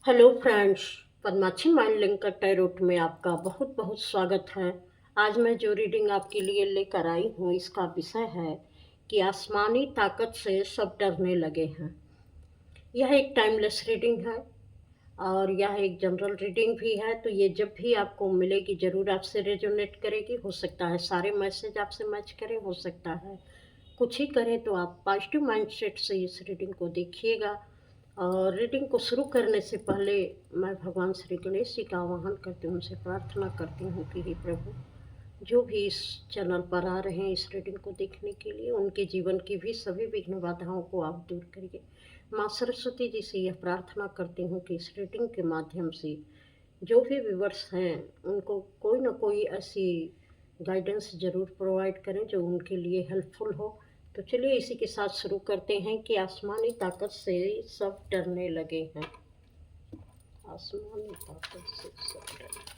Hello friends, Padmakshi mind link tarot में आपका बहुत बहुत स्वागत है। आज मैं जो रीडिंग आपके लिए लेकर आई हूँ इसका विषय है कि आसमानी ताकत से सब डरने लगे हैं। यह एक टाइमलेस रीडिंग है और यह एक जनरल रीडिंग भी है, तो ये जब भी आपको मिलेगी ज़रूर आपसे रेजोनेट करेगी। हो सकता है सारे मैसेज आपसे मैच करें, हो सकता है कुछ ही करें, तो आप पॉजिटिव माइंडसेट से इस रीडिंग को देखिएगा। और रीडिंग को शुरू करने से पहले मैं भगवान श्री गणेश जी का आवाहन करती हूँ, उनसे प्रार्थना करती हूँ कि हे प्रभु, जो भी इस चैनल पर आ रहे हैं इस रीडिंग को देखने के लिए, उनके जीवन की भी सभी विघ्न बाधाओं को आप दूर करिए। माँ सरस्वती जी से यह प्रार्थना करती हूँ कि इस रीडिंग के माध्यम से जो भी व्यूवर्स हैं उनको कोई ना कोई ऐसी गाइडेंस ज़रूर प्रोवाइड करें जो उनके लिए हेल्पफुल हो। तो चलिए इसी के साथ शुरू करते हैं कि आसमानी ताकत से सब डरने लगे हैं। आसमानी ताकत से सब डरने।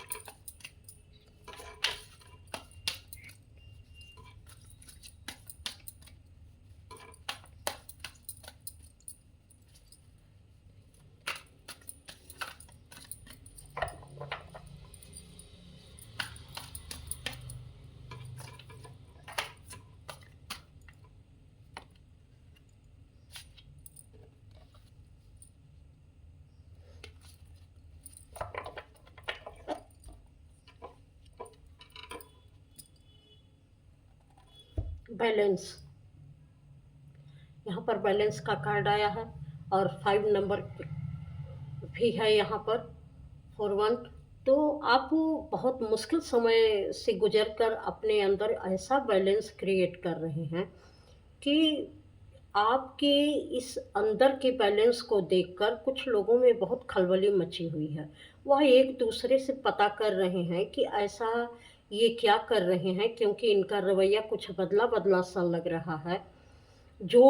बैलेंस, यहाँ पर बैलेंस का कार्ड आया है और 5 नंबर भी है यहाँ पर, 41। तो आप बहुत मुश्किल समय से गुजर कर अपने अंदर ऐसा बैलेंस क्रिएट कर रहे हैं कि आपके इस अंदर के बैलेंस को देखकर कुछ लोगों में बहुत खलबली मची हुई है। वह एक दूसरे से पता कर रहे हैं कि ऐसा ये क्या कर रहे हैं, क्योंकि इनका रवैया कुछ बदला बदला सा लग रहा है। जो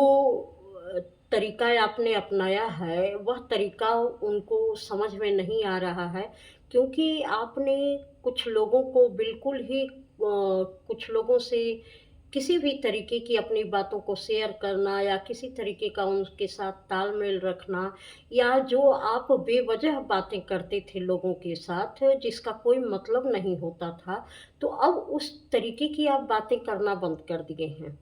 तरीका आपने अपनाया है वह तरीका उनको समझ में नहीं आ रहा है, क्योंकि आपने कुछ लोगों को बिल्कुल ही कुछ लोगों से किसी भी तरीके की अपनी बातों को शेयर करना या किसी तरीके का उनके साथ तालमेल रखना, या जो आप बेवजह बातें करते थे लोगों के साथ जिसका कोई मतलब नहीं होता था, तो अब उस तरीके की आप बातें करना बंद कर दिए हैं।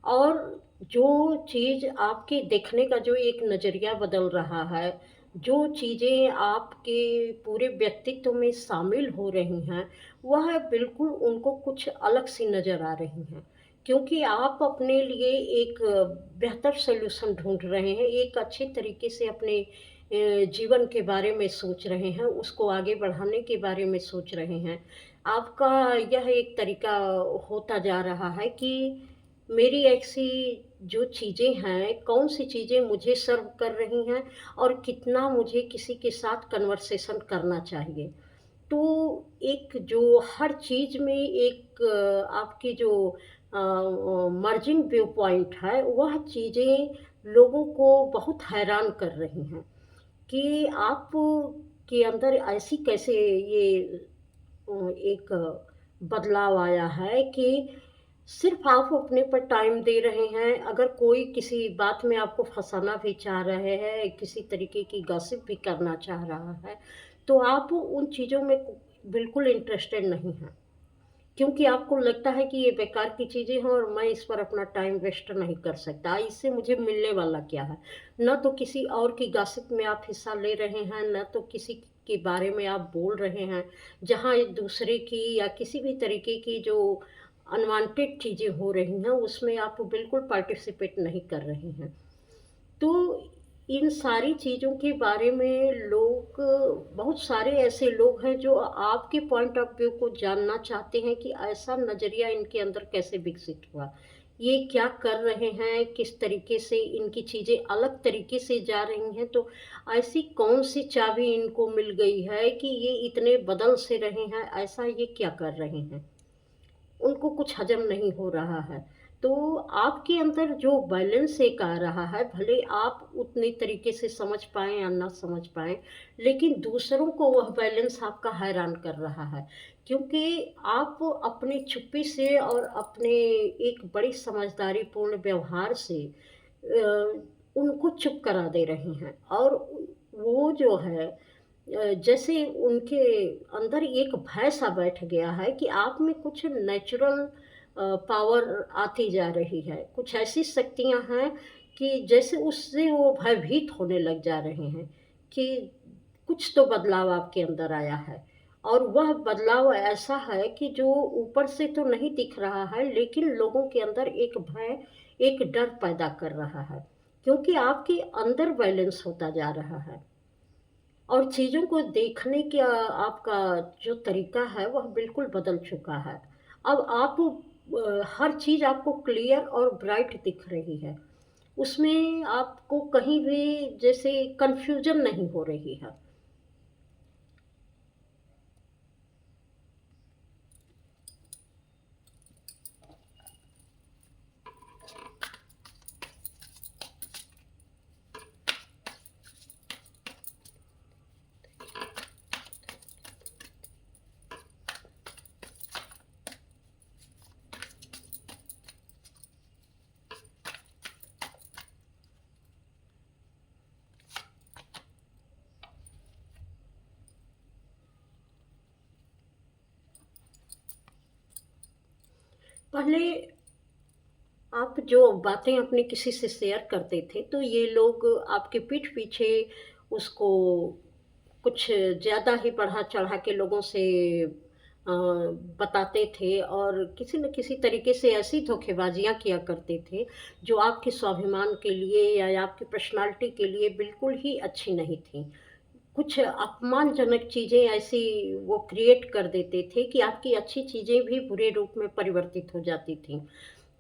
और जो चीज़ आपके देखने का जो एक नज़रिया बदल रहा है, जो चीज़ें आपके पूरे व्यक्तित्व में शामिल हो रही हैं, वह बिल्कुल उनको कुछ अलग सी नज़र आ रही हैं। क्योंकि आप अपने लिए एक बेहतर सॉल्यूशन ढूँढ रहे हैं, एक अच्छे तरीके से अपने जीवन के बारे में सोच रहे हैं, उसको आगे बढ़ाने के बारे में सोच रहे हैं। आपका यह एक तरीका होता जा रहा है कि मेरी ऐसी जो चीज़ें हैं, कौन-सी चीज़ें मुझे सर्व कर रही हैं और कितना मुझे किसी के साथ कन्वर्सेशन करना चाहिए। तो एक जो हर चीज़ में एक आपकी जो मर्जिंग व्यू पॉइंट है, वह चीज़ें लोगों को बहुत हैरान कर रही हैं कि आप के अंदर ऐसी कैसे ये एक बदलाव आया है कि सिर्फ़ आप अपने पर टाइम दे रहे हैं। अगर कोई किसी बात में आपको फँसाना भी चाह रहे हैं, किसी तरीके की गॉसिप भी करना चाह रहा है, तो आप उन चीज़ों में बिल्कुल इंटरेस्टेड नहीं हैं। क्योंकि आपको लगता है कि ये बेकार की चीज़ें हैं और मैं इस पर अपना टाइम वेस्ट नहीं कर सकता। इससे मुझे मिलने वाला क्या है? ना तो किसी और की गॉसिप में आप हिस्सा ले रहे हैं, ना तो किसी के बारे में आप बोल रहे हैं, जहाँ एक दूसरे की या किसी भी तरीके की जो अनवांटेड चीज़ें हो रही हैं, उसमें आप बिल्कुल पार्टिसिपेट नहीं कर रहे हैं। तो इन सारी चीज़ों के बारे में लोग, बहुत सारे ऐसे लोग हैं जो आपके पॉइंट ऑफ व्यू को जानना चाहते हैं कि ऐसा नज़रिया इनके अंदर कैसे विकसित हुआ? ये क्या कर रहे हैं? किस तरीके से इनकी चीज़ें अलग तरीके से जा रही हैं? तो ऐसी कौन-सी चाबी इनको मिल गई है कि ये इतने बदल से रहे हैं? ऐसा ये क्या कर रहे हैं? उनको कुछ हज़म नहीं हो रहा है। तो आपके अंदर जो बैलेंस एक आ रहा है, भले आप उतने तरीके से समझ पाएँ या ना समझ पाएँ, लेकिन दूसरों को वह बैलेंस आपका हैरान कर रहा है। क्योंकि आप अपनी चुप्पी से और अपने एक बड़ी समझदारीपूर्ण व्यवहार से उनको चुप करा दे रहे हैं, और वो जो है जैसे उनके अंदर एक भय सा बैठ गया है कि आप में कुछ नेचुरल पावर आती जा रही है। कुछ ऐसी शक्तियाँ हैं कि जैसे उससे वो भयभीत होने लग जा रहे हैं कि कुछ तो बदलाव आपके अंदर आया है। और वह बदलाव ऐसा है कि जो ऊपर से तो नहीं दिख रहा है, लेकिन लोगों के अंदर एक भय, एक डर पैदा कर रहा है, क्योंकि आपके अंदर बैलेंस होता जा रहा है और चीज़ों को देखने का आपका जो तरीका है वह बिल्कुल बदल चुका है। अब आप हर चीज़ आपको क्लियर और ब्राइट दिख रही है। उसमें आपको कहीं भी जैसे कन्फ्यूजन नहीं हो रही है। पहले आप जो बातें अपने किसी से शेयर करते थे, तो ये लोग आपके पीठ पीछे उसको कुछ ज़्यादा ही बढ़ा-चढ़ा के लोगों से बताते थे और किसी न किसी तरीके से ऐसी धोखेबाज़ियाँ किया करते थे, जो आपके स्वाभिमान के लिए या आपकी पर्सनैलिटी के लिए बिल्कुल ही अच्छी नहीं थी। कुछ अपमानजनक चीज़ें ऐसी वो क्रिएट कर देते थे कि आपकी अच्छी चीज़ें भी बुरे रूप में परिवर्तित हो जाती थीं।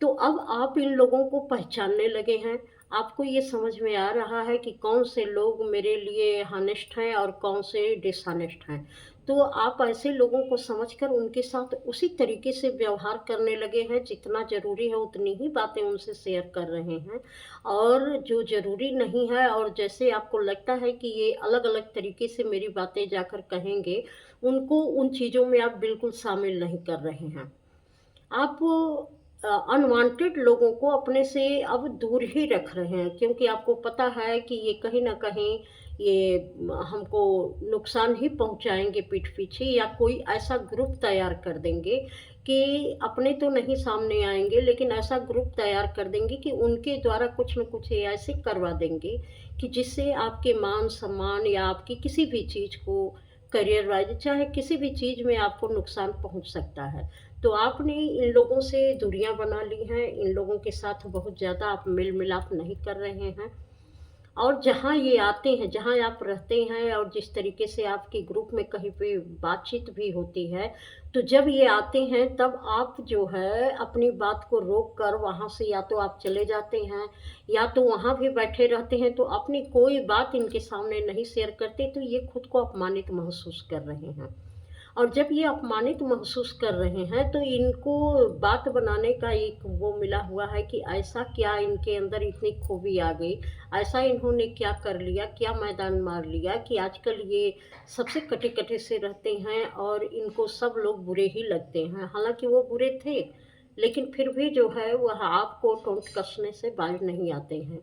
तो अब आप इन लोगों को पहचानने लगे हैं। आपको ये समझ में आ रहा है कि कौन से लोग मेरे लिए हॉनेस्ट हैं और कौन से डिसहॉनेस्ट हैं। तो आप ऐसे लोगों को समझकर उनके साथ उसी तरीके से व्यवहार करने लगे हैं, जितना ज़रूरी है उतनी ही बातें उनसे शेयर कर रहे हैं। और जो ज़रूरी नहीं है और जैसे आपको लगता है कि ये अलग-अलग तरीके से मेरी बातें जाकर कहेंगे, उनको उन चीज़ों में आप बिल्कुल शामिल नहीं कर रहे हैं। आप अनवांटेड लोगों को अपने से अब दूर ही रख रहे हैं, क्योंकि आपको पता है कि ये कहीं न कहीं ये हमको नुकसान ही पहुँचाएँगे पीठ पीछे, या कोई ऐसा ग्रुप तैयार कर देंगे कि अपने तो नहीं सामने आएँगे, लेकिन ऐसा ग्रुप तैयार कर देंगे कि उनके द्वारा कुछ न कुछ ये ऐसे करवा देंगे कि जिससे आपके मान-सम्मान या आपकी किसी भी चीज़ को करियर वाइज़ चाहे किसी भी चीज़ में आपको नुकसान पहुँच सकता है। तो आपने इन लोगों से दूरियां बना ली हैं, इन लोगों के साथ बहुत ज़्यादा आप मेल-मिलाप नहीं कर रहे हैं। और जहाँ ये आते हैं, जहाँ आप रहते हैं और जिस तरीके से आपके ग्रुप में कहीं पे बातचीत भी होती है, तो जब ये आते हैं तब आप जो है अपनी बात को रोक कर वहाँ से या तो आप चले जाते हैं या तो वहाँ भी बैठे रहते हैं, तो अपनी कोई बात इनके सामने नहीं शेयर करते, तो ये खुद को अपमानित महसूस कर रहे हैं। और जब ये अपमानित महसूस कर रहे हैं, तो इनको बात बनाने का एक वो मिला हुआ है कि ऐसा क्या इनके अंदर इतनी खूबी आ गई, ऐसा इन्होंने क्या कर लिया, क्या मैदान मार लिया कि आजकल ये सबसे कटे-कटे से रहते हैं और इनको सब लोग बुरे ही लगते हैं। हालाँकि वो बुरे थे, लेकिन फिर भी जो है वह आपको टोंट कसने से बाज नहीं आते हैं।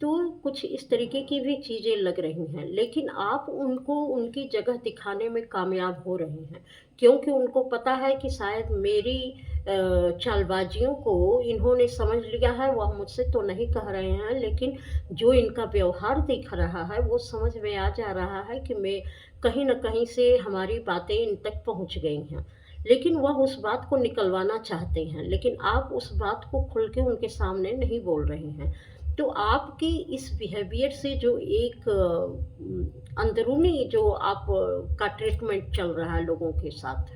तो कुछ इस तरीके की भी चीज़ें लग रही हैं, लेकिन आप उनको उनकी जगह दिखाने में कामयाब हो रहे हैं, क्योंकि उनको पता है कि शायद मेरी चालबाजियों को इन्होंने समझ लिया है, वह मुझसे तो नहीं कह रहे हैं, लेकिन जो इनका व्यवहार दिख रहा है, वो समझ में आ जा रहा है कि मैं कहीं न कहीं से हमारी बातें इन तक पहुँच गई हैं। लेकिन वह उस बात को निकलवाना चाहते हैं, लेकिन आप उस बात को खुल के उनके सामने नहीं बोल रहे हैं। तो आपके इस बिहेवियर से जो एक अंदरूनी जो आप का ट्रीटमेंट चल रहा है लोगों के साथ,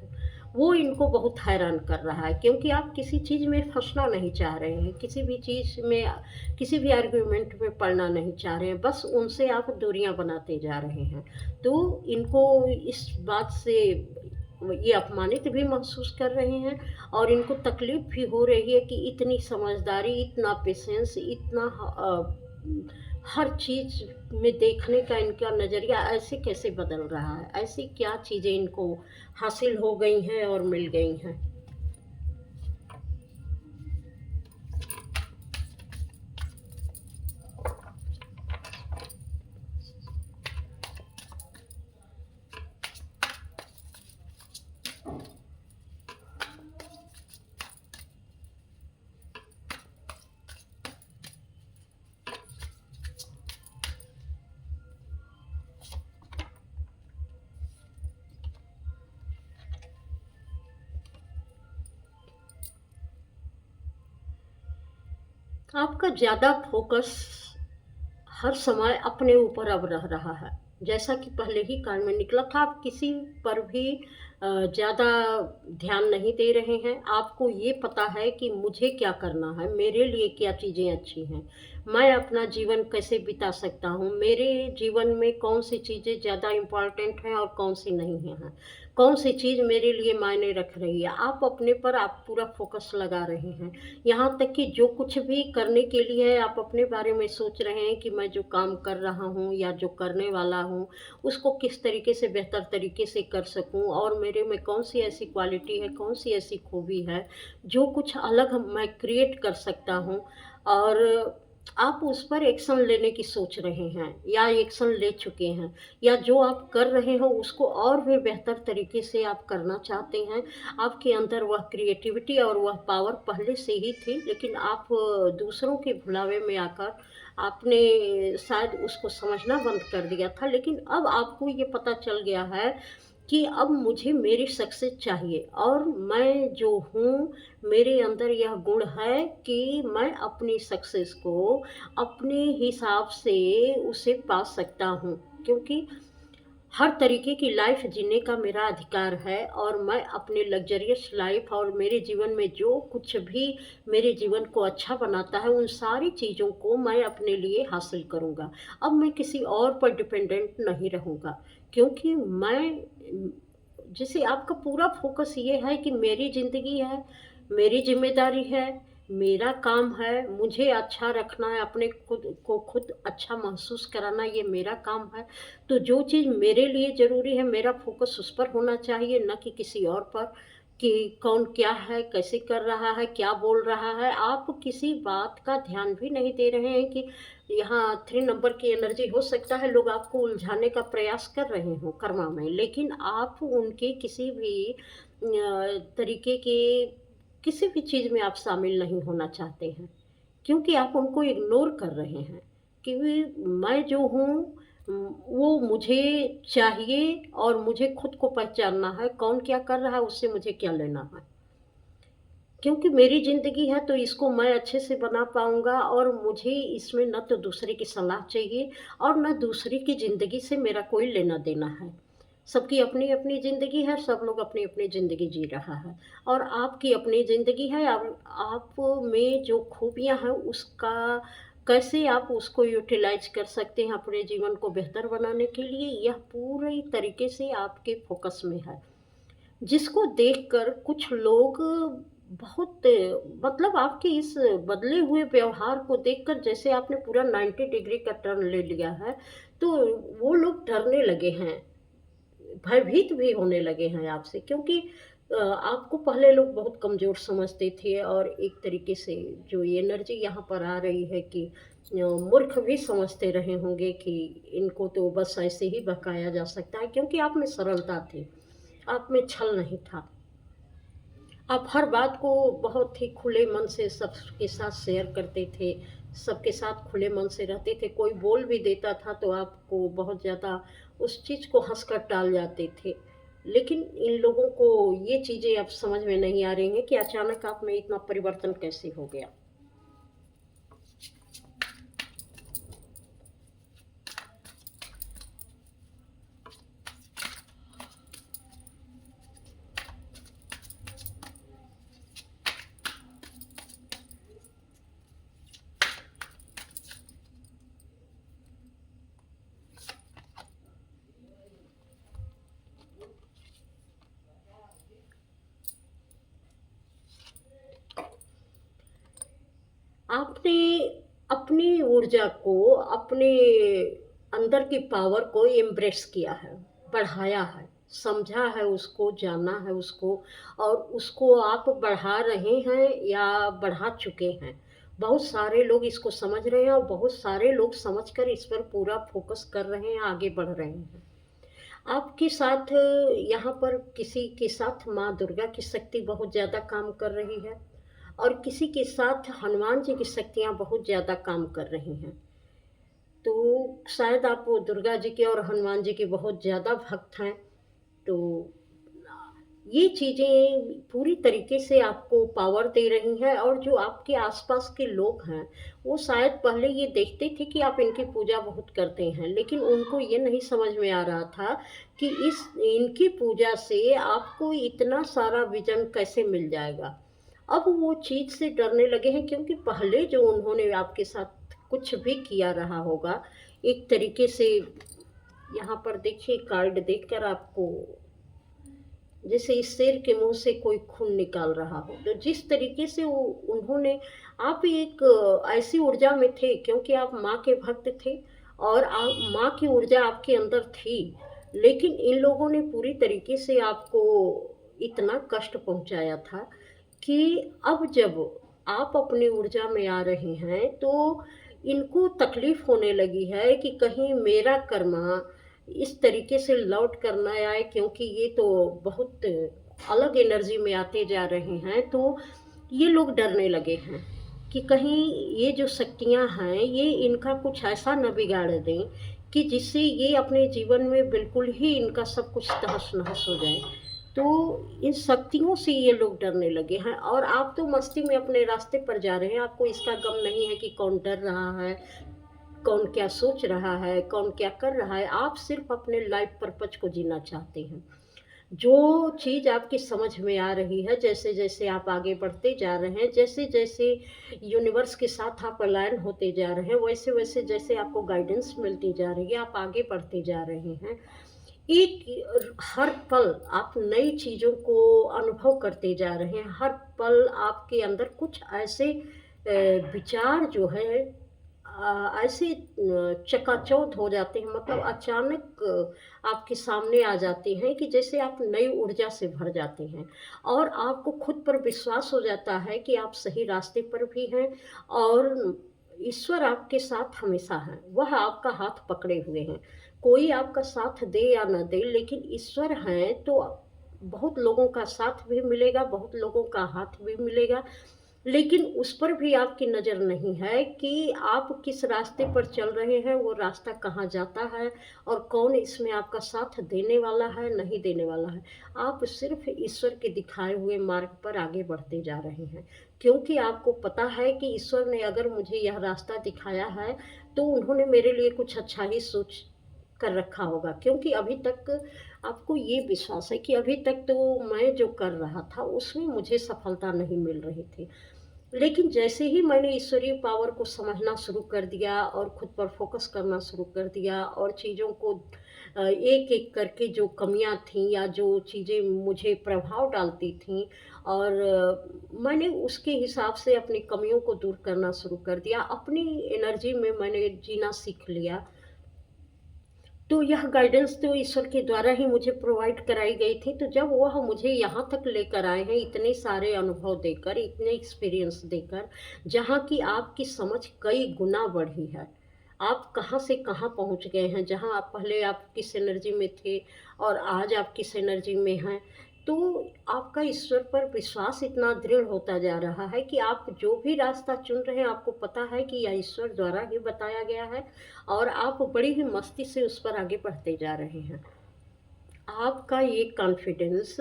वो इनको बहुत हैरान कर रहा है, क्योंकि आप किसी चीज़ में फँसना नहीं चाह रहे हैं, किसी भी चीज़ में किसी भी आर्गुमेंट में पड़ना नहीं चाह रहे हैं, बस उनसे आप दूरियाँ बनाते जा रहे हैं। तो इनको इस बात से ये अपमानित भी महसूस कर रहे हैं और इनको तकलीफ़ भी हो रही है कि इतनी समझदारी, इतना पेशेंस, इतना हर चीज़ में देखने का इनका नज़रिया ऐसे कैसे बदल रहा है? ऐसी क्या चीज़ें इनको हासिल हो गई हैं और मिल गई हैं? आपका ज़्यादा फ़ोकस हर समय अपने ऊपर अब रह रहा है। जैसा कि पहले ही कान में निकला था, आप किसी पर भी ज़्यादा ध्यान नहीं दे रहे हैं। आपको ये पता है कि मुझे क्या करना है, मेरे लिए क्या चीज़ें अच्छी हैं, मैं अपना जीवन कैसे बिता सकता हूँ, मेरे जीवन में कौन-सी चीज़ें ज़्यादा इम्पोर्टेंट हैं और कौन-सी नहीं हैं। कौन-सी चीज़ मेरे लिए मायने रख रही है। आप अपने पर आप पूरा फ़ोकस लगा रहे हैं। यहाँ तक कि जो कुछ भी करने के लिए आप अपने बारे में सोच रहे हैं कि मैं जो काम कर रहा हूँ या जो करने वाला हूँ, उसको किस तरीके से बेहतर तरीके से कर सकूँ और मेरे में कौन-सी ऐसी क्वालिटी है, कौन-सी ऐसी खूबी है, जो कुछ अलग मैं क्रिएट कर सकता हूँ और आप उस पर एक्शन लेने की सोच रहे हैं या एक्शन ले चुके हैं या जो आप कर रहे हो उसको और भी बेहतर तरीके से आप करना चाहते हैं। आपके अंदर वह क्रिएटिविटी और वह पावर पहले से ही थी, लेकिन आप दूसरों के भुलावे में आकर आपने शायद उसको समझना बंद कर दिया था। लेकिन अब आपको ये पता चल गया है कि अब मुझे मेरी सक्सेस चाहिए और मैं जो हूँ, मेरे अंदर यह गुण है कि मैं अपनी सक्सेस को अपने हिसाब से उसे पा सकता हूँ। क्योंकि हर तरीके की लाइफ जीने का मेरा अधिकार है और मैं अपने लग्ज़रियस लाइफ और मेरे जीवन में जो कुछ भी मेरे जीवन को अच्छा बनाता है, उन सारी चीज़ों को मैं अपने लिए हासिल करूँगा। अब मैं किसी और पर डिपेंडेंट नहीं रहूँगा क्योंकि जैसे आपका पूरा फ़ोकस ये है कि मेरी ज़िंदगी है, मेरी ज़िम्मेदारी है, मेरा काम है, मुझे अच्छा रखना है, अपने खुद को खुद अच्छा महसूस कराना ये मेरा काम है। तो जो चीज़ मेरे लिए ज़रूरी है, मेरा फ़ोकस उस पर होना चाहिए, ना कि किसी और पर, कि कौन क्या है, कैसे कर रहा है, क्या बोल रहा है। आप किसी बात का ध्यान भी नहीं दे रहे हैं कि यहाँ 3 नंबर की एनर्जी हो सकता है लोग आपको उलझाने का प्रयास कर रहे हों कर्मा में, लेकिन आप उनके किसी भी तरीके के किसी भी चीज़ में आप शामिल नहीं होना चाहते हैं। क्योंकि आप उनको इग्नोर कर रहे हैं कि मैं जो हूँ वो मुझे चाहिए और मुझे खुद को पहचानना है, कौन क्या कर रहा है उससे मुझे क्या लेना है। क्योंकि मेरी ज़िंदगी है तो इसको मैं अच्छे से बना पाऊँगा और मुझे इसमें ना तो दूसरे की सलाह चाहिए और ना दूसरे की ज़िंदगी से मेरा कोई लेना-देना है। सबकी अपनी-अपनी ज़िंदगी है, सब लोग अपनी-अपनी ज़िंदगी जी रहा है और आपकी अपनी ज़िंदगी है। आप में जो खूबियाँ हैं उसका कैसे आप उसको यूटिलाइज़ कर सकते हैं अपने जीवन को बेहतर बनाने के लिए, यह पूरी तरीके से आपके फ़ोकस में है। जिसको देखकर कुछ लोग बहुत मतलब आपके इस बदले हुए व्यवहार को देखकर जैसे आपने पूरा 90 डिग्री का टर्न ले लिया है, तो वो लोग डरने लगे हैं, भयभीत भी होने लगे हैं आपसे क्योंकि आपको पहले लोग बहुत कमज़ोर समझते थे और एक तरीके से जो ये एनर्जी यहाँ पर आ रही है कि मूर्ख भी समझते रहे होंगे कि इनको तो बस ऐसे ही बहकाया जा सकता है क्योंकि आप में सरलता थी, आप में छल नहीं था। आप हर बात को बहुत ही खुले मन से सबके साथ शेयर करते थे, सबके साथ खुले मन से रहते थे। कोई बोल भी देता था तो आपको बहुत ज़्यादा उस चीज़ को हँसकर टाल जाते थे। लेकिन इन लोगों को ये चीज़ें अब समझ में नहीं आ रही हैं कि अचानक आप में इतना परिवर्तन कैसे हो गया। आपने अपनी ऊर्जा को, अपने अंदर की पावर को एम्ब्रेस किया है, बढ़ाया है, समझा है उसको, जाना है उसको और उसको आप बढ़ा रहे हैं या बढ़ा चुके हैं। बहुत सारे लोग इसको समझ रहे हैं और बहुत सारे लोग समझकर इस पर पूरा फ़ोकस कर रहे हैं, आगे बढ़ रहे हैं। आपके साथ यहाँ पर किसी के साथ माँ दुर्गा की शक्ति बहुत ज़्यादा काम कर रही है और किसी के साथ हनुमान जी की शक्तियाँ बहुत ज़्यादा काम कर रही हैं। तो शायद आप वो दुर्गा जी के और हनुमान जी के बहुत ज़्यादा भक्त हैं। तो ये चीज़ें पूरी तरीके से आपको पावर दे रही हैं और जो आपके आस-पास के लोग हैं, वो शायद पहले ये देखते थे कि आप इनकी पूजा बहुत करते हैं, लेकिन उनको ये नहीं समझ में आ रहा था कि इस इनकी पूजा से आपको इतना सारा विज़न कैसे मिल जाएगा। अब वो चीज़ से डरने लगे हैं क्योंकि पहले जो उन्होंने आपके साथ कुछ भी किया रहा होगा, एक तरीके से यहाँ पर देखिए कार्ड देखकर आपको जैसे इस शेर के मुँह से कोई खून निकाल रहा हो। तो जिस तरीके से वो उन्होंने आप एक ऐसी ऊर्जा में थे क्योंकि आप माँ के भक्त थे और आप माँ की ऊर्जा आपके अंदर थी। लेकिन इन लोगों ने पूरी तरीके से आपको इतना कष्ट पहुँचाया था कि अब जब आप अपनी ऊर्जा में आ रहे हैं तो इनको तकलीफ़ होने लगी है कि कहीं मेरा कर्मा इस तरीके से लौट कर ना आए क्योंकि ये तो बहुत अलग एनर्जी में आते जा रहे हैं, तो ये लोग डरने लगे हैं कि कहीं ये जो शक्तियाँ हैं, ये इनका कुछ ऐसा ना बिगाड़ दें कि जिससे ये अपने जीवन में बिल्कुल ही इनका सब कुछ तहस-नहस हो जाए। तो इन शक्तियों से ये लोग डरने लगे हैं और आप तो मस्ती में अपने रास्ते पर जा रहे हैं, आपको इसका गम नहीं है कि कौन डर रहा है, कौन क्या सोच रहा है, कौन क्या कर रहा है, आप सिर्फ़ अपने लाइफ़ पर्पज़ को जीना चाहते हैं। जो चीज़ आपकी समझ में आ रही है, जैसे-जैसे आप आगे बढ़ते जा रहे हैं, जैसे-जैसे यूनिवर्स के साथ आप अलाइन होते जा रहे हैं, वैसे-वैसे जैसे आपको गाइडेंस मिलती जा रही है, आप आगे बढ़ते जा रहे हैं। एक हर पल आप नई चीज़ों को अनुभव करते जा रहे हैं, हर पल आपके अंदर कुछ ऐसे विचार जो है ऐसे चकाचौंध हो जाते हैं मतलब अचानक आपके सामने आ जाते हैं कि जैसे आप नई ऊर्जा से भर जाते हैं और आपको खुद पर विश्वास हो जाता है कि आप सही रास्ते पर भी हैं और ईश्वर आपके साथ हमेशा हैं, वह आपका हाथ पकड़े हुए हैं। कोई आपका साथ दे या ना दे लेकिन ईश्वर हैं तो बहुत लोगों का साथ भी मिलेगा, बहुत लोगों का हाथ भी मिलेगा लेकिन उस पर भी आपकी नज़र नहीं है कि आप किस रास्ते पर चल रहे हैं, वो रास्ता कहाँ जाता है और कौन इसमें आपका साथ देने वाला है, नहीं देने वाला है। आप सिर्फ़ ईश्वर के दिखाए हुए मार्ग पर आगे बढ़ते जा रहे हैं, क्योंकि आपको पता है कि ईश्वर ने अगर मुझे यह रास्ता दिखाया है, तो उन्होंने मेरे लिए कुछ अच्छा ही सोच कर रखा होगा क्योंकि अभी तक आपको ये विश्वास है कि अभी तक तो मैं जो कर रहा था, उसमें मुझे सफलता नहीं मिल रही थी। लेकिन जैसे ही मैंने ईश्वरीय पावर को समझना शुरू कर दिया और खुद पर फ़ोकस करना शुरू कर दिया और चीज़ों को एक-एक करके जो कमियाँ थीं या जो चीज़ें मुझे प्रभाव डालती थीं और मैंने उसके हिसाब से अपनी कमियों को दूर करना शुरू कर दिया। अपनी एनर्जी में मैंने जीना सीख लिया। तो यह गाइडेंस तो ईश्वर के द्वारा ही मुझे प्रोवाइड कराई गई थी, तो जब वह मुझे यहाँ तक लेकर आए हैं इतने सारे अनुभव देकर, इतने एक्सपीरियंस देकर, जहाँ की आपकी समझ कई गुना बढ़ी है। आप कहाँ से कहाँ पहुँच गए हैं, जहाँ आप पहले आप किस एनर्जी में थे और आज आप किस एनर्जी में हैं। तो आपका ईश्वर पर विश्वास इतना दृढ़ होता जा रहा है कि आप जो भी रास्ता चुन रहे हैं, आपको पता है कि यह ईश्वर द्वारा ही बताया गया है और आप बड़ी ही मस्ती से उस पर आगे बढ़ते जा रहे हैं। आपका ये कॉन्फिडेंस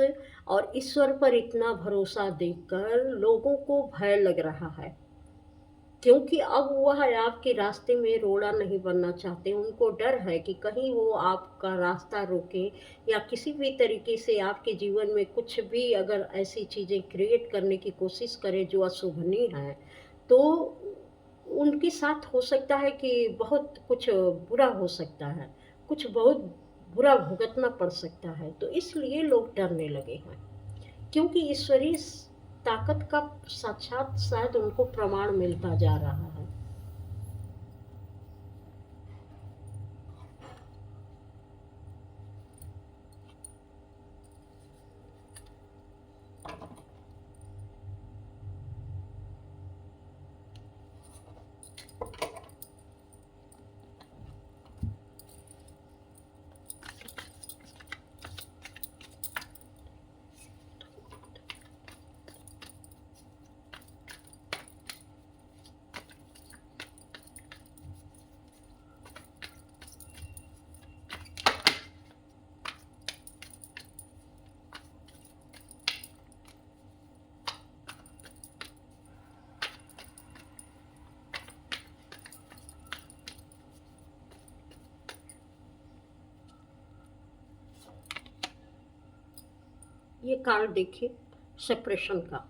और ईश्वर पर इतना भरोसा देखकर लोगों को भय लग रहा है, क्योंकि अब वह आपके रास्ते में रोड़ा नहीं बनना चाहते। उनको डर है कि कहीं वो आपका रास्ता रोकें या किसी भी तरीके से आपके जीवन में कुछ भी अगर ऐसी चीज़ें क्रिएट करने की कोशिश करें जो अशोभनीय है, तो उनके साथ हो सकता है कि बहुत कुछ बुरा हो सकता है, कुछ बहुत बुरा भुगतना पड़ सकता है, तो इसलिए लोग डरने लगे हैं। क्योंकि ईश्वरीय ताकत का साक्षात शायद उनको प्रमाण मिलता जा रहा है। ये कार्ड देखिए सेपरेशन का।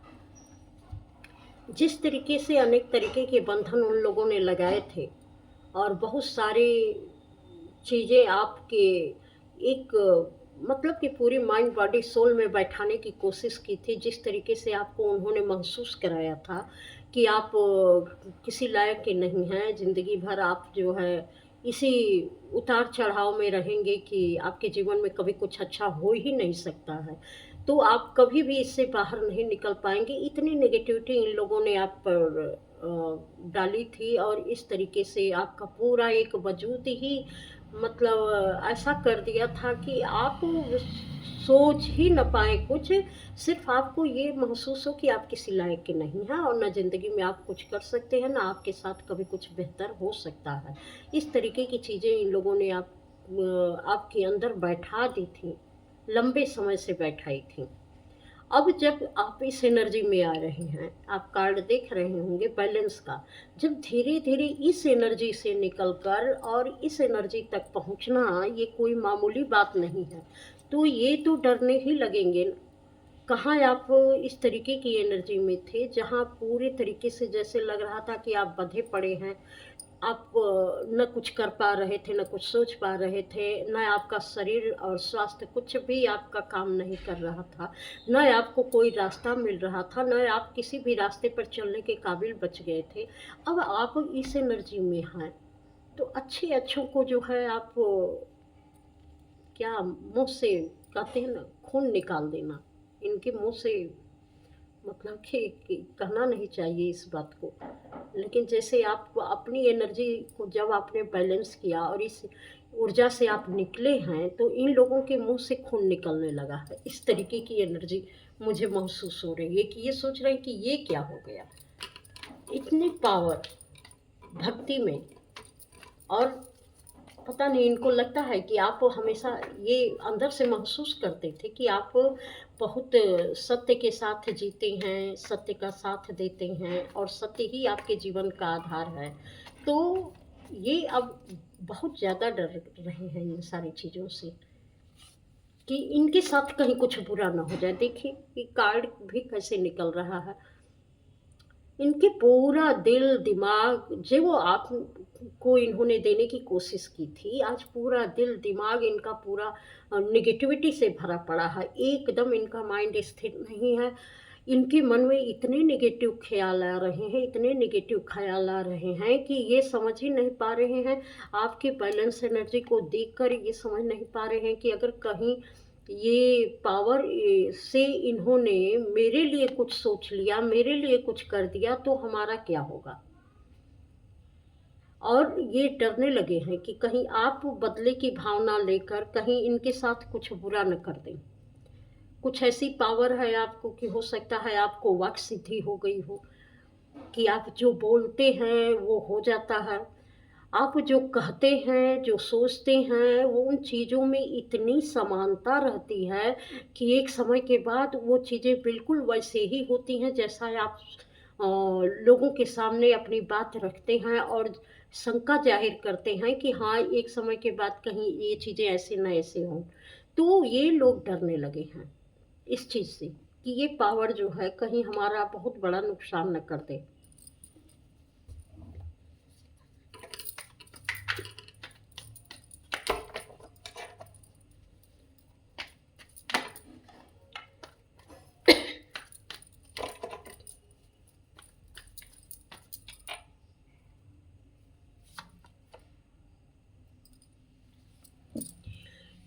जिस तरीके से अनेक तरीके के बंधन उन लोगों ने लगाए थे और बहुत सारी चीज़ें आपके एक मतलब कि पूरी माइंड बॉडी सोल में बैठाने की कोशिश की थी, जिस तरीके से आपको उन्होंने महसूस कराया था कि आप किसी लायक के नहीं हैं, ज़िंदगी भर आप जो है इसी उतार चढ़ाव में रहेंगे कि आपके जीवन में कभी कुछ अच्छा हो ही नहीं सकता है। तो आप कभी भी इससे बाहर नहीं निकल पाएँगे, इतनी नेगेटिविटी इन लोगों ने आप पर डाली थी और इस तरीके से आपका पूरा एक वजूद ही मतलब ऐसा कर दिया था कि आप सोच ही ना पाएँ कुछ, सिर्फ़ आपको ये महसूस हो कि आप किसी लायक के नहीं हैं और ना ज़िंदगी में आप कुछ कर सकते हैं, ना आपके साथ कभी कुछ बेहतर हो सकता है। इस तरीके की चीज़ें इन लोगों ने आपके अंदर बैठा दी थी, लंबे समय से बैठाई थी। अब जब आप इस एनर्जी में आ रहे हैं, आप कार्ड देख रहे होंगे बैलेंस का, जब धीरे-धीरे इस एनर्जी से निकल कर और इस एनर्जी तक पहुँचना ये कोई मामूली बात नहीं है। तो ये तो डरने ही लगेंगे। कहाँ आप इस तरीके की एनर्जी में थे जहाँ पूरे तरीके से जैसे लग रहा था कि आप बँधे पड़े हैं। आप न कुछ कर पा रहे थे, न कुछ सोच पा रहे थे, न आपका शरीर और स्वास्थ्य कुछ भी आपका काम नहीं कर रहा था, न आपको कोई रास्ता मिल रहा था, न आप किसी भी रास्ते पर चलने के काबिल बच गए थे। अब आप इस एनर्जी में हैं, तो अच्छे-अच्छों को जो है आप क्या मुँह से कहते हैं ना खून निकाल देना, इनके मुँह से मतलब कि कहना नहीं चाहिए इस बात को। लेकिन जैसे आप अपनी एनर्जी को जब आपने बैलेंस किया और इस ऊर्जा से आप निकले हैं, तो इन लोगों के मुँह से खून निकलने लगा है। इस तरीके की एनर्जी मुझे महसूस हो रही है कि ये सोच रहे हैं कि ये क्या हो गया? इतनी पावर भक्ति में और पता नहीं इनको लगता है कि आप हमेशा ये अंदर से महसूस करते थे कि आप बहुत सत्य के साथ जीते हैं, सत्य का साथ देते हैं और सत्य ही आपके जीवन का आधार है। तो ये अब बहुत ज़्यादा डर रहे हैं इन सारी चीज़ों से कि इनके साथ कहीं कुछ बुरा ना हो जाए। देखिए ये कार्ड भी कैसे निकल रहा है। इनके पूरा दिल, दिमाग जो वो आपको इन्होंने देने की कोशिश की थी, आज पूरा दिल, दिमाग इनका पूरा नेगेटिविटी से भरा पड़ा है। एकदम इनका माइंड स्थिर नहीं है। इनके मन में इतने नेगेटिव ख़्याल आ रहे हैं, इतने नेगेटिव ख़्याल आ रहे हैं कि ये समझ ही नहीं पा रहे हैं। आपके बैलेंस एनर्जी को देखकर ये समझ नहीं पा रहे हैं कि अगर कहीं ये पावर से इन्होंने मेरे लिए कुछ सोच लिया, मेरे लिए कुछ कर दिया तो हमारा क्या होगा? और ये डरने लगे हैं कि कहीं आप बदले की भावना लेकर कहीं इनके साथ कुछ बुरा न कर दें। कुछ ऐसी पावर है आपको कि हो सकता है आपको वाक् सिद्धि हो गई हो कि आप जो बोलते हैं वो हो जाता है। आप जो कहते हैं, जो सोचते हैं, वो उन चीज़ों में इतनी समानता रहती है कि एक समय के बाद वो चीज़ें बिल्कुल वैसे ही होती हैं जैसा आप लोगों के सामने अपनी बात रखते हैं और शंका ज़ाहिर करते हैं कि हाँ, एक समय के बाद कहीं ये चीज़ें ऐसे ना ऐसे हों। तो ये लोग डरने लगे हैं इस चीज़ से कि ये पावर जो है कहीं हमारा बहुत बड़ा नुकसान ना कर दे।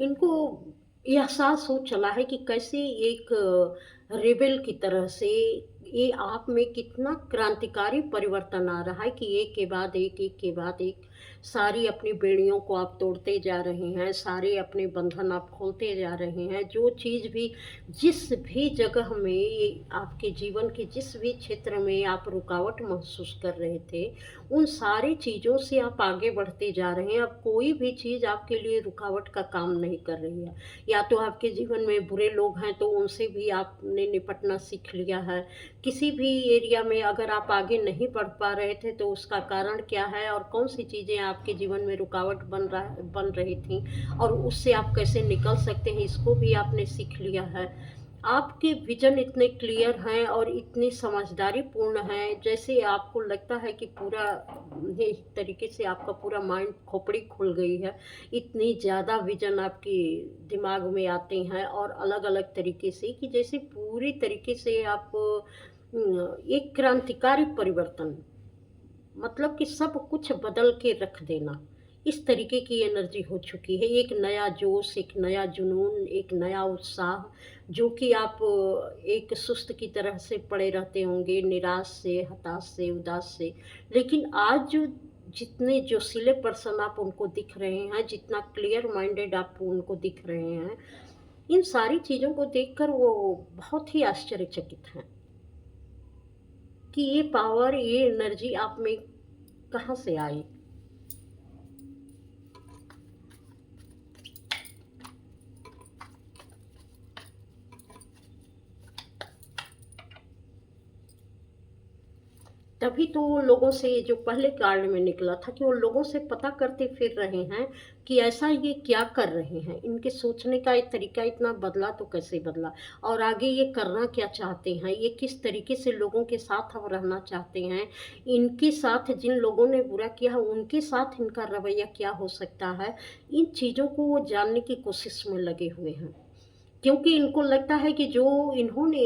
इनको ये एहसास हो चला है कि कैसे एक रेबेल की तरह से ये आप में कितना क्रांतिकारी परिवर्तन आ रहा है कि एक के बाद एक के बाद एक सारी अपनी बेड़ियों को आप तोड़ते जा रहे हैं, सारे अपने बंधन आप खोलते जा रहे हैं। जो चीज़ भी जिस भी जगह में ये आपके जीवन के जिस भी क्षेत्र में आप रुकावट महसूस कर रहे थे, उन सारी चीज़ों से आप आगे बढ़ते जा रहे हैं। अब कोई भी चीज़ आपके लिए रुकावट का काम नहीं कर रही है। या तो आपके जीवन में बुरे लोग हैं तो उनसे भी आपने निपटना सीख लिया है। किसी भी एरिया में अगर आप आगे नहीं बढ़ पा रहे थे तो उसका कारण क्या है और कौन-सी चीज़ें आपके जीवन में रुकावट बन रही थी और उससे आप कैसे निकल सकते हैं इसको भी आपने सीख लिया है। आपके विज़न इतने क्लियर हैं और इतनी समझदारी पूर्ण हैं, जैसे आपको लगता है कि पूरा ये एक तरीके से आपका पूरा माइंड खोपड़ी खुल गई है। इतनी ज़्यादा विज़न आपके दिमाग में आते हैं और अलग-अलग तरीके से कि जैसे पूरी तरीके से आप एक क्रांतिकारी परिवर्तन, मतलब कि सब कुछ बदल के रख देना, इस तरीके की एनर्जी हो चुकी है। एक नया जोश, एक नया जुनून, एक नया उत्साह, जो कि आप एक सुस्त की तरह से पड़े रहते होंगे, निराश से, हताश से, उदास से। लेकिन आज जो जितने जोशीले पर्सन आप उनको दिख रहे हैं, जितना क्लियर माइंडेड आप उनको दिख रहे हैं, इन सारी चीज़ों को देखकर वो बहुत ही आश्चर्यचकित हैं कि ये पावर, ये एनर्जी आप में कहाँ से आई। तभी तो वो लोगों से, जो पहले कार्ड में निकला था, कि वो लोगों से पता करते फिर रहे हैं कि ऐसा ये क्या कर रहे हैं, इनके सोचने का एक तरीका इतना बदला तो कैसे बदला, और आगे ये करना क्या चाहते हैं, ये किस तरीके से लोगों के साथ अब रहना चाहते हैं, इनके साथ जिन लोगों ने बुरा किया उनके साथ इनका रवैया क्या हो सकता है। इन चीज़ों को वो जानने की कोशिश में लगे हुए हैं, क्योंकि इनको लगता है कि जो इन्होंने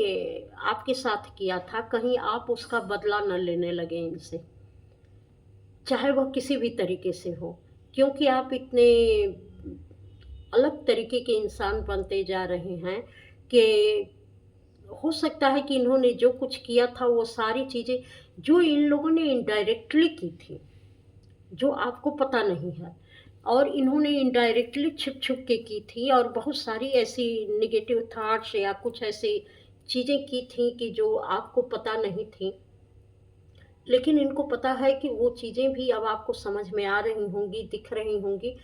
आपके साथ किया था, कहीं आप उसका बदला न लेने लगे इनसे, चाहे वह किसी भी तरीके से हो। क्योंकि आप इतने अलग तरीके के इंसान बनते जा रहे हैं कि हो सकता है कि इन्होंने जो कुछ किया था वो सारी चीज़ें जो इन लोगों ने इनडायरेक्टली की थी, जो आपको पता नहीं है, और इन्होंने इनडायरेक्टली छुप-छुप के की थी, और बहुत सारी ऐसी नेगेटिव थॉट्स या कुछ ऐसी चीज़ें की थी कि जो आपको पता नहीं थी। लेकिन इनको पता है कि वो चीज़ें भी अब आपको समझ में आ रही होंगी, दिख रही होंगी।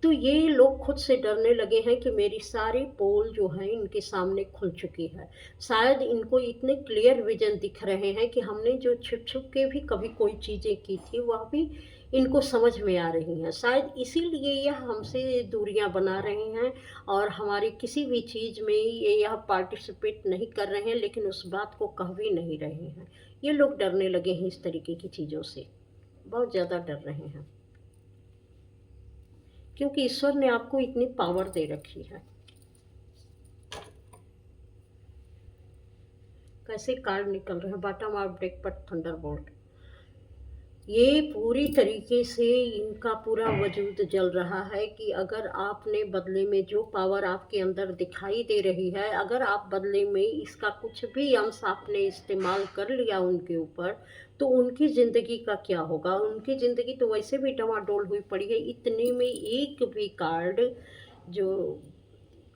तो ये लोग खुद से डरने लगे हैं कि मेरी सारी पोल जो है इनके सामने खुल चुकी है। शायद इनको इतने क्लियर विज़न दिख रहे हैं कि हमने जो छुप-छुप के भी कभी कोई चीज़ें की थी, वह भी इनको समझ में आ रही हैं। शायद इसीलिए यह हमसे दूरियाँ बना रहे हैं और हमारी किसी भी चीज़ में ये यह पार्टिसिपेट नहीं कर रहे हैं, लेकिन उस बात को कह भी नहीं रहे हैं। ये लोग डरने लगे हैं इस तरीके की चीज़ों से, बहुत ज़्यादा डर रहे हैं, क्योंकि ईश्वर ने आपको इतनी पावर दे रखी है। कैसे कार्ड निकल रहे हैं, बॉटम ऑफ डेक पर थंडरबोल्ट। ये पूरी तरीके से इनका पूरा वजूद जल रहा है कि अगर आपने बदले में जो पावर आपके अंदर दिखाई दे रही है, अगर आप बदले में इसका कुछ भी अंश आपने इस्तेमाल कर लिया उनके ऊपर, तो उनकी ज़िंदगी का क्या होगा। उनकी ज़िंदगी तो वैसे भी डमाडोल हुई पड़ी है। इतने में एक भी कार्ड जो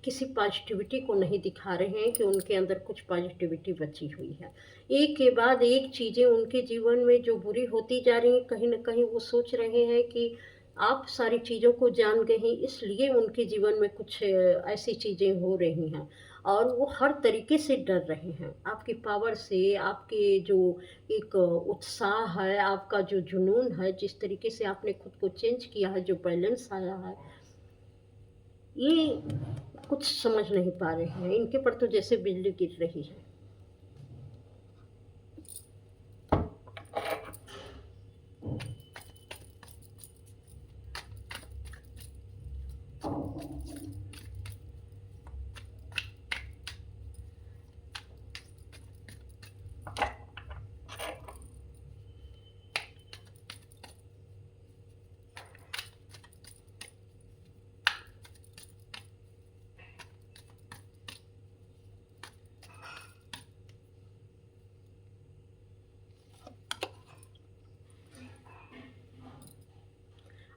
किसी पॉजिटिविटी को नहीं दिखा रहे हैं कि उनके अंदर कुछ पॉजिटिविटी बची हुई है। एक के बाद एक चीज़ें उनके जीवन में जो बुरी होती जा रही हैं, कहीं न कहीं वो सोच रहे हैं कि आप सारी चीज़ों को जान गए हैं, इसलिए उनके जीवन में कुछ ऐसी चीज़ें हो रही हैं, और वो हर तरीके से डर रहे हैं। आपकी पावर से, आपके जो एक उत्साह है, आपका जो जुनून है, जिस तरीके से आपने खुद को चेंज किया है, जो बैलेंस आया है, ये कुछ समझ नहीं पा रहे हैं। इनके पर तो जैसे बिजली गिर रही है।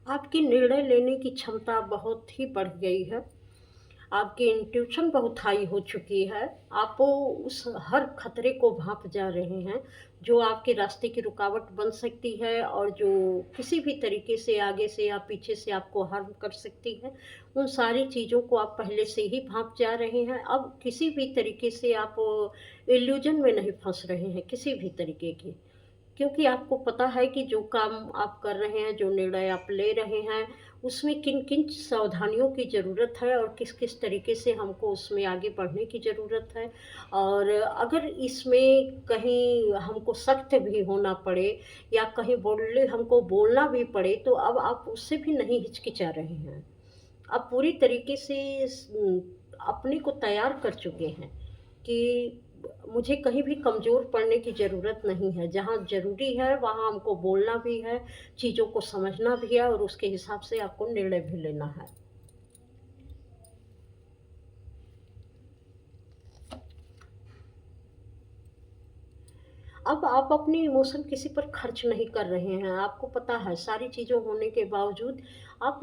आपकी निर्णय लेने की क्षमता बहुत ही बढ़ गई है। आपकी इंट्यूशन बहुत हाई हो चुकी है। आप उस हर खतरे को भांप जा रहे हैं, जो आपके रास्ते की रुकावट बन सकती है और जो किसी भी तरीके से आगे से या पीछे से आपको हार्म कर सकती है। उन सारी चीज़ों को आप पहले से ही भांप जा रहे हैं। अब किसी भी तरीके से आप इल्यूजन में नहीं फँस रहे हैं, किसी भी तरीके की। क्योंकि आपको पता है कि जो काम आप कर रहे हैं, जो निर्णय आप ले रहे हैं, उसमें किन-किन सावधानियों की ज़रूरत है और किस-किस तरीके से हमको उसमें आगे बढ़ने की ज़रूरत है। और अगर इसमें कहीं हमको सख्त भी होना पड़े या कहीं हमको बोलना भी पड़े, तो अब आप उससे भी नहीं हिचकिचा रहे हैं। आप पूरी तरीके से अपने को तैयार कर चुके हैं कि मुझे कहीं भी कमज़ोर पड़ने की ज़रूरत नहीं है। जहाँ ज़रूरी है वहाँ हमको बोलना भी है, चीज़ों को समझना भी है और उसके हिसाब से आपको निर्णय भी लेना है। अब आप अपनी इमोशन किसी पर खर्च नहीं कर रहे हैं। आपको पता है सारी चीज़ों होने के बावजूद आप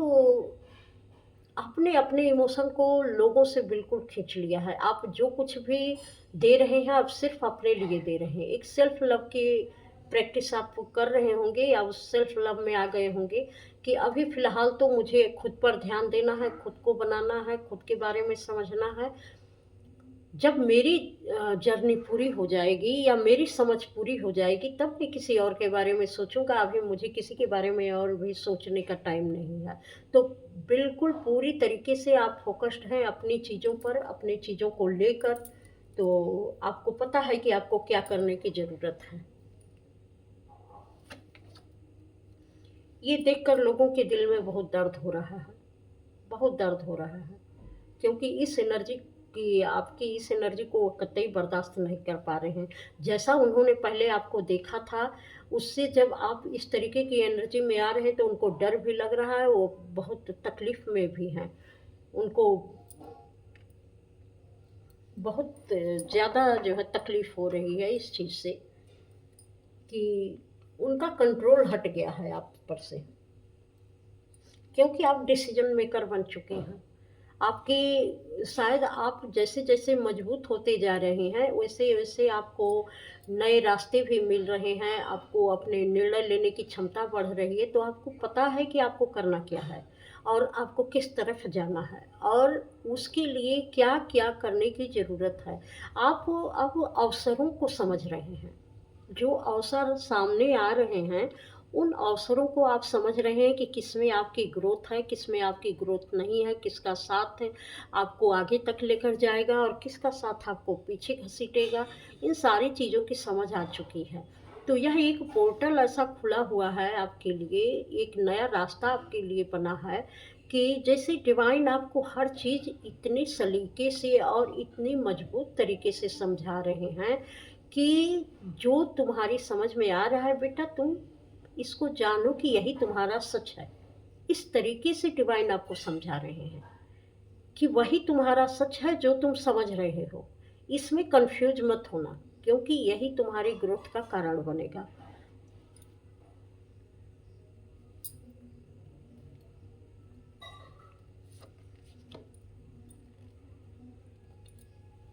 आपने अपने इमोशन को लोगों से बिल्कुल खींच लिया है। आप जो कुछ भी दे रहे हैं, आप सिर्फ़ अपने लिए दे रहे हैं। एक सेल्फ लव की प्रैक्टिस आप कर रहे होंगे या उस सेल्फ लव में आ गए होंगे कि अभी फ़िलहाल तो मुझे खुद पर ध्यान देना है, खुद को बनाना है, खुद के बारे में समझना है। जब मेरी जर्नी पूरी हो जाएगी या मेरी समझ पूरी हो जाएगी, तब मैं किसी और के बारे में सोचूँगा, अभी मुझे किसी के बारे में और भी सोचने का टाइम नहीं है। तो बिल्कुल पूरी तरीके से आप फ़ोकस्ड हैं अपनी चीज़ों पर, अपनी चीज़ों को लेकर, तो आपको पता है कि आपको क्या करने की ज़रूरत है। ये देखकर लोगों के दिल में बहुत दर्द हो रहा है, बहुत दर्द हो रहा है। क्योंकि आपकी इस एनर्जी को वो कतई बर्दाश्त नहीं कर पा रहे हैं। जैसा उन्होंने पहले आपको देखा था, उससे जब आप इस तरीके की एनर्जी में आ रहे हैं, तो उनको डर भी लग रहा है, वो बहुत तकलीफ़ में भी हैं। उनको बहुत ज़्यादा जो है तकलीफ़ हो रही है इस चीज़ से कि उनका कंट्रोल हट गया है आप पर से। क्योंकि आप डिसीजन मेकर बन चुके हैं। आपकी शायद आप जैसे-जैसे मजबूत होते जा रहे हैं, वैसे-वैसे आपको नए रास्ते भी मिल रहे हैं, आपको अपने निर्णय लेने की क्षमता बढ़ रही है, तो आपको पता है कि आपको करना क्या है और आपको किस तरफ जाना है और उसके लिए क्या-क्या करने की ज़रूरत है। आप अब अवसरों को समझ रहे हैं। जो अवसर सामने आ रहे हैं, उन अवसरों को आप समझ रहे हैं कि किसमें आपकी ग्रोथ है, किसमें आपकी ग्रोथ नहीं है, किसका साथ है आपको आगे तक लेकर जाएगा और किसका साथ आपको पीछे घसीटेगा। इन सारी चीज़ों की समझ आ चुकी है। तो यह एक पोर्टल ऐसा खुला हुआ है आपके लिए, एक नया रास्ता आपके लिए बना है कि जैसे डिवाइन आपको हर चीज़ इतने सलीके से और इतनी मजबूत तरीके से समझा रहे हैं कि जो तुम्हारी समझ में आ रहा है बेटा, तुम इसको जानो कि यही तुम्हारा सच है। इस तरीके से डिवाइन आपको समझा रहे हैं कि वही तुम्हारा सच है जो तुम समझ रहे हो। इसमें कन्फ्यूज़ मत होना, क्योंकि यही तुम्हारी ग्रोथ का कारण बनेगा।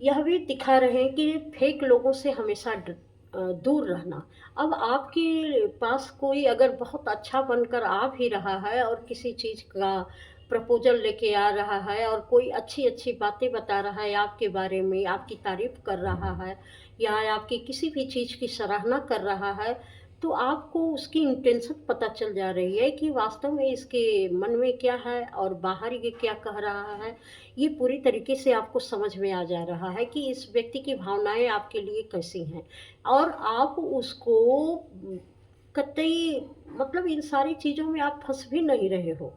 यह भी दिखा रहे हैं कि फेक लोगों से हमेशा दूर रहना। अब आपके पास कोई अगर बहुत अच्छा बनकर आ भी रहा है और किसी चीज़ का प्रपोज़ल लेके आ रहा है और कोई अच्छी-अच्छी बातें बता रहा है आपके बारे में, आपकी तारीफ़ कर रहा है या आपकी किसी भी चीज़ की सराहना कर रहा है, तो आपको उसकी इंटेंशन पता चल जा रही है कि वास्तव में इसके मन में क्या है और बाहर ये क्या कह रहा है। ये पूरी तरीके से आपको समझ में आ जा रहा है कि इस व्यक्ति की भावनाएँ आपके लिए कैसी हैं और आप उसको कतई मतलब इन सारी चीज़ों में आप फँस भी नहीं रहे हो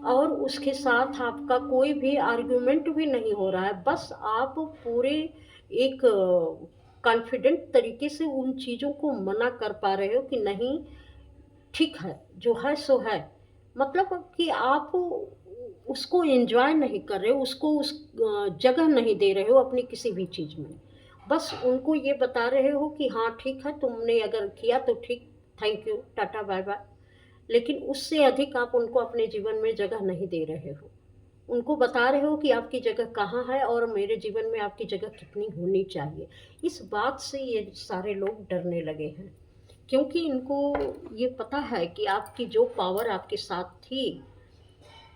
और उसके साथ आपका कोई भी आर्गुमेंट भी नहीं हो रहा है। बस आप पूरे एक कॉन्फिडेंट तरीके से उन चीज़ों को मना कर पा रहे हो कि नहीं, ठीक है, जो है सो है। मतलब कि आप उसको एन्जॉय नहीं कर रहे हो, उसको उस जगह नहीं दे रहे हो अपनी किसी भी चीज़ में। बस उनको ये बता रहे हो कि हाँ, ठीक है, तुमने अगर किया तो ठीक, थैंक यू, टाटा, बाय-बाय। लेकिन उससे अधिक आप उनको अपने जीवन में जगह नहीं दे रहे हो। उनको बता रहे हो कि आपकी जगह कहाँ है और मेरे जीवन में आपकी जगह कितनी होनी चाहिए। इस बात से ये सारे लोग डरने लगे हैं। क्योंकि इनको ये पता है कि आपकी जो पावर आपके साथ थी,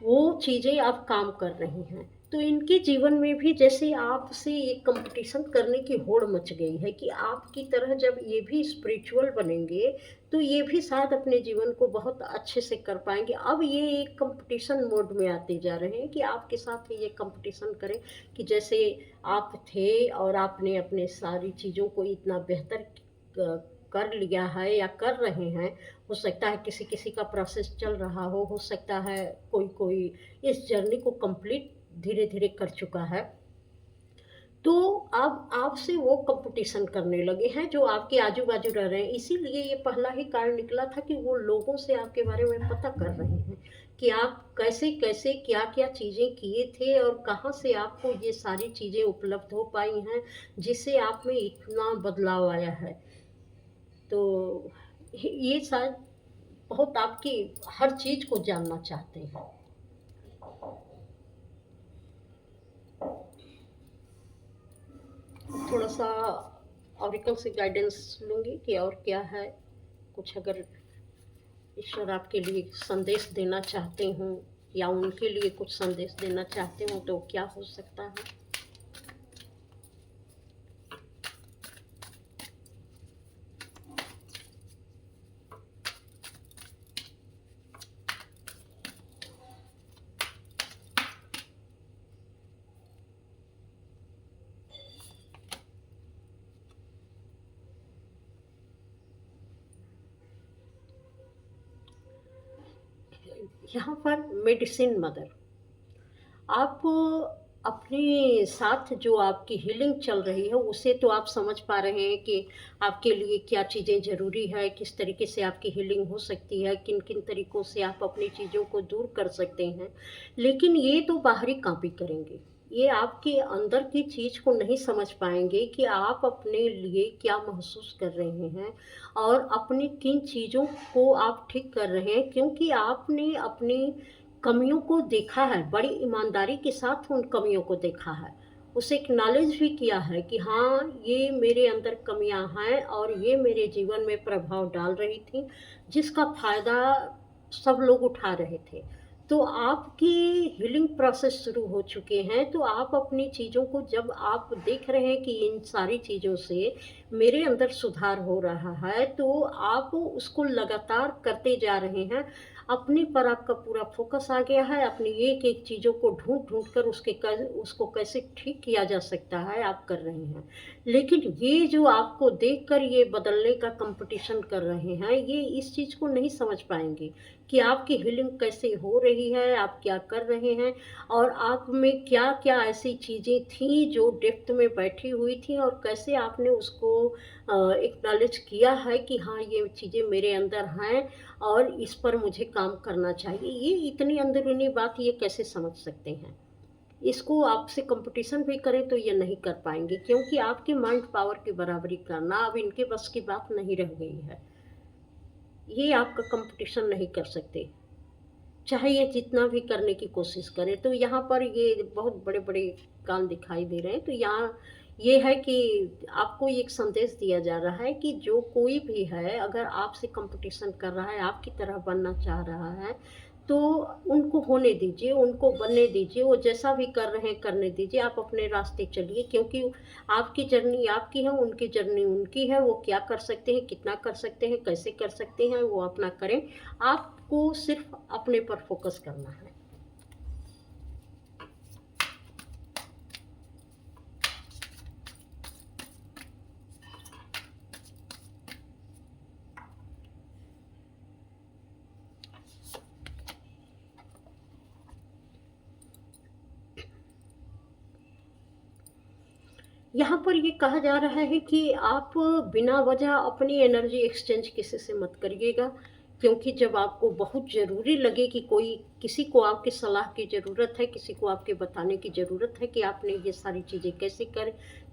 वो चीज़ें अब काम कर रही हैं। तो इनके जीवन में भी जैसे आपसे ये कंपटीशन करने की होड़ मच गई है कि आपकी तरह जब ये भी स्पिरिचुअल बनेंगे तो ये भी शायद अपने जीवन को बहुत अच्छे से कर पाएंगे। अब ये एक कंपटीशन मोड में आते जा रहे हैं कि आपके साथ ये कंपटीशन करें कि जैसे आप थे और आपने अपने सारी चीज़ों को इतना बेहतर कर लिया है या कर रहे हैं। हो सकता है किसी किसी का प्रोसेस चल रहा हो सकता है कोई कोई इस जर्नी को कंप्लीट धीरे धीरे कर चुका है। तो अब आपसे वो कंपटीशन करने लगे हैं जो आपके आजू बाजू रह रहे हैं। इसीलिए ये पहला ही कारण निकला था कि वो लोगों से आपके बारे में पता कर रहे हैं कि आप कैसे कैसे क्या क्या चीज़ें किए थे और कहाँ से आपको ये सारी चीज़ें उपलब्ध हो पाई हैं जिससे आप में इतना बदलाव आया है। तो ये शायद बहुत आपकी हर चीज़ को जानना चाहते हैं। थोड़ा सा ऑरिकल से गाइडेंस लूँगी कि और क्या है, कुछ अगर ईश्वर आपके लिए संदेश देना चाहते हों या उनके लिए कुछ संदेश देना चाहते हों तो क्या हो सकता है। यहाँ पर मेडिसिन मदर, आप अपने साथ जो आपकी हीलिंग चल रही है उसे तो आप समझ पा रहे हैं कि आपके लिए क्या चीज़ें ज़रूरी है, किस तरीके से आपकी हीलिंग हो सकती है, किन किन तरीक़ों से आप अपनी चीज़ों को दूर कर सकते हैं। लेकिन ये तो बाहरी कॉपी करेंगे, ये आपके अंदर की चीज़ को नहीं समझ पाएंगे कि आप अपने लिए क्या महसूस कर रहे हैं और अपनी किन चीज़ों को आप ठीक कर रहे हैं, क्योंकि आपने अपनी कमियों को देखा है, बड़ी ईमानदारी के साथ उन कमियों को देखा है, उसे एक्नॉलेज भी किया है कि हाँ, ये मेरे अंदर कमियां हैं और ये मेरे जीवन में प्रभाव डाल रही थी, जिसका फ़ायदा सब लोग उठा रहे थे। तो आपकी हीलिंग प्रोसेस शुरू हो चुके हैं, तो आप अपनी चीज़ों को जब आप देख रहे हैं कि इन सारी चीज़ों से मेरे अंदर सुधार हो रहा है, तो आप उसको लगातार करते जा रहे हैं। अपने पर आपका पूरा फ़ोकस आ गया है, अपनी एक-एक चीज़ों को ढूँढ-ढूँढ कर उसको कैसे ठीक किया जा सकता है, आप कर रहे हैं। लेकिन ये जो आपको देखकर ये बदलने का कॉम्पिटिशन कर रहे हैं, ये इस चीज़ को नहीं समझ पाएँगे कि आपकी हीलिंग कैसे हो रही है, आप क्या कर रहे हैं और आप में क्या-क्या ऐसी चीज़ें थीं जो डेप्थ में बैठी हुई थीं और कैसे आपने उसको एक्नॉलेज किया है कि हाँ, ये चीज़ें मेरे अंदर हैं और इस पर मुझे काम करना चाहिए। ये इतनी अंदरूनी बात ये कैसे समझ सकते हैं? इसको आपसे कंपटीशन भी करें तो ये नहीं कर पाएँगे, क्योंकि आपके माइंड पावर की बराबरी करना अब इनके बस की बात नहीं रह गई है। ये आपका कंपटीशन नहीं कर सकते, चाहे ये जितना भी करने की कोशिश करें। तो यहाँ पर ये बहुत बड़े-बड़े कांड दिखाई दे रहे हैं। तो यहाँ ये है कि आपको एक संदेश दिया जा रहा है कि जो कोई भी है, अगर आपसे कंपटीशन कर रहा है, आपकी तरह बनना चाह रहा है, तो उनको होने दीजिए, उनको बनने दीजिए। वो जैसा भी कर रहे हैं करने दीजिए, आप अपने रास्ते चलिए, क्योंकि आपकी जर्नी आपकी है, उनकी जर्नी उनकी है। वो क्या कर सकते हैं, कितना कर सकते हैं, कैसे कर सकते हैं, वो अपना करें। आपको सिर्फ़ अपने पर फ़ोकस करना है। यहाँ पर ये कहा जा रहा है कि आप बिना वजह अपनी एनर्जी एक्सचेंज किसी से मत करिएगा, क्योंकि जब आपको बहुत ज़रूरी लगे कि कोई किसी को आपकी सलाह की ज़रूरत है, किसी को आपके बताने की ज़रूरत है कि आपने ये सारी चीज़ें कैसे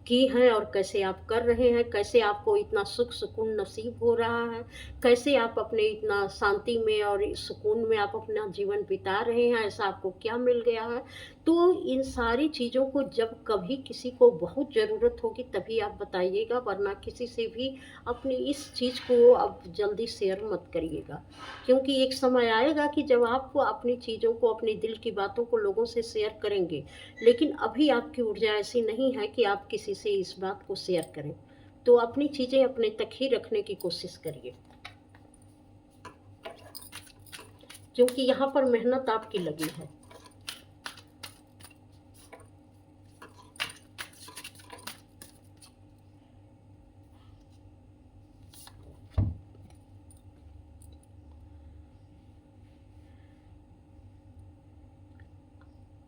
की हैं और कैसे आप कर रहे हैं, कैसे आपको इतना सुख सुकून नसीब हो रहा है, कैसे आप अपने इतना शांति में और इस सुकून में आप अपना जीवन बिता रहे हैं, ऐसा आपको क्या मिल गया है। तो इन सारी चीज़ों को जब कभी किसी को बहुत ज़रूरत होगी तभी आप बताइएगा, वरना किसी से भी अपनी इस चीज़ को अब जल्दी शेयर मत करिएगा। क्योंकि एक समय आएगा कि जब आप अपनी अपनी चीज़ों को, अपने दिल की बातों को लोगों से शेयर करेंगे, लेकिन अभी आपकी ऊर्जा ऐसी नहीं है कि आप किसी से इस बात को शेयर करें। तो अपनी चीज़ें अपने तक ही रखने की कोशिश करिए, क्योंकि यहाँ पर मेहनत आपकी लगी है।